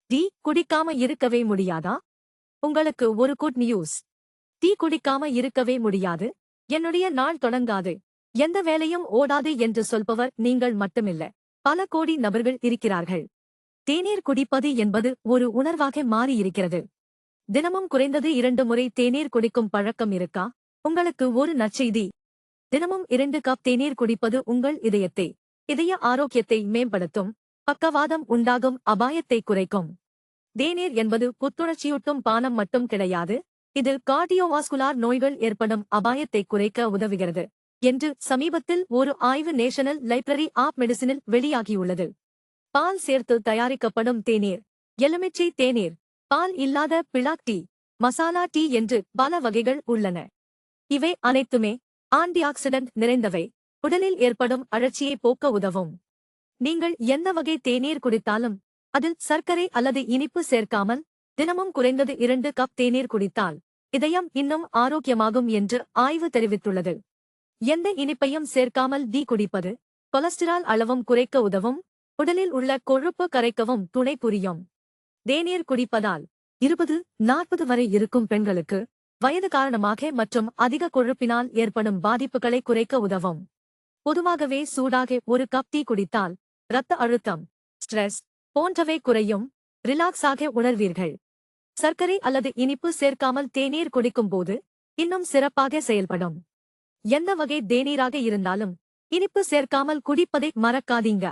Tea குடிக்காம இருக்கவே முடியாதா? உங்களுக்கு ஒரு குட் நியூஸ். டீ குடிக்காம இருக்கவே முடியாது. என்னுடைய நாள் தொடங்காது. எந்த வேலையும் ஓடாது என்று சொல்பவர் நீங்கள் மட்டுமில்ல. பல கோடி நபர்கள் இருக்கிறார்கள். தேநீர் குடிப்பது என்பது ஒரு உணர்வாக மாறியிருக்கிறது. தினமும் குறைந்தது 2 முறை தேநீர் குடிக்கும் பழக்கம் இருக்கா? உங்களுக்கு ஒரு நற்செய்தி. தினமும் 2 கப் தேநீர் குடிப்பது உங்கள் இதய ஆரோக்கியத்தை மேம்படுத்தும். பக்கவாதம் உண்டாகும் அபாயத்தை குறைக்கும். தேநீர் என்பது புத்துணர்ச்சியூட்டும் பானம் மட்டும் கிடையாது. இதில் கார்டியோவாஸ்குலார் நோய்கள் ஏற்படும் அபாயத்தை குறைக்க உதவுகிறது என்று சமீபத்தில் ஒரு ஆய்வு நேஷனல் லைப்ரரி ஆப் மெடிசினில் வெளியாகியுள்ளது. பால் சேர்த்து தயாரிக்கப்படும் தேநீர், எலுமிச்சை தேநீர், பால் இல்லாத பிளாக் டீ, மசாலா டீ என்று பல வகைகள் உள்ளன. இவை அனைத்துமே ஆன்டிஆக்சிடென்ட் நிறைந்தவை. உடலில் ஏற்படும் அழற்சியை போக்க உதவும். நீங்கள் எந்த வகை தேநீர் குடித்தாலும் அதில் சர்க்கரை அல்லது இனிப்பு சேர்க்காமல் தினமும் குறைந்தது 2 கப் தேநீர் குடித்தால் இதயம் இன்னும் ஆரோக்கியமாகும் என்று ஆய்வு தெரிவித்துள்ளது. எந்த இனிப்பையும் சேர்க்காமல் டீ குடிப்பது கொலஸ்டிரால் அளவும் குறைக்க உதவும். உடலில் உள்ள கொழுப்பு கரைக்கவும் துணை புரியும். தேநீர் குடிப்பதால் 20-40 வரை இருக்கும் பெண்களுக்கு வயது காரணமாக மற்றும் அதிக கொழுப்பினால் ஏற்படும் பாதிப்புகளை குறைக்க உதவும். பொதுவாகவே சூடாக ஒரு கப் டீ குடித்தால் இரத்த அழுத்தம், ஸ்ட்ரெஸ் போன்றவை குறையும். ரிலாக்ஸாக உணர்வீர்கள். சர்க்கரை அல்லது இனிப்பு சேர்க்காமல் தேநீர் குடிக்கும்போது இன்னும் சிறப்பாக செயல்படும். எந்த வகை தேநீராக இருந்தாலும் இனிப்பு சேர்க்காமல் குடிப்பதை மறக்காதீங்க.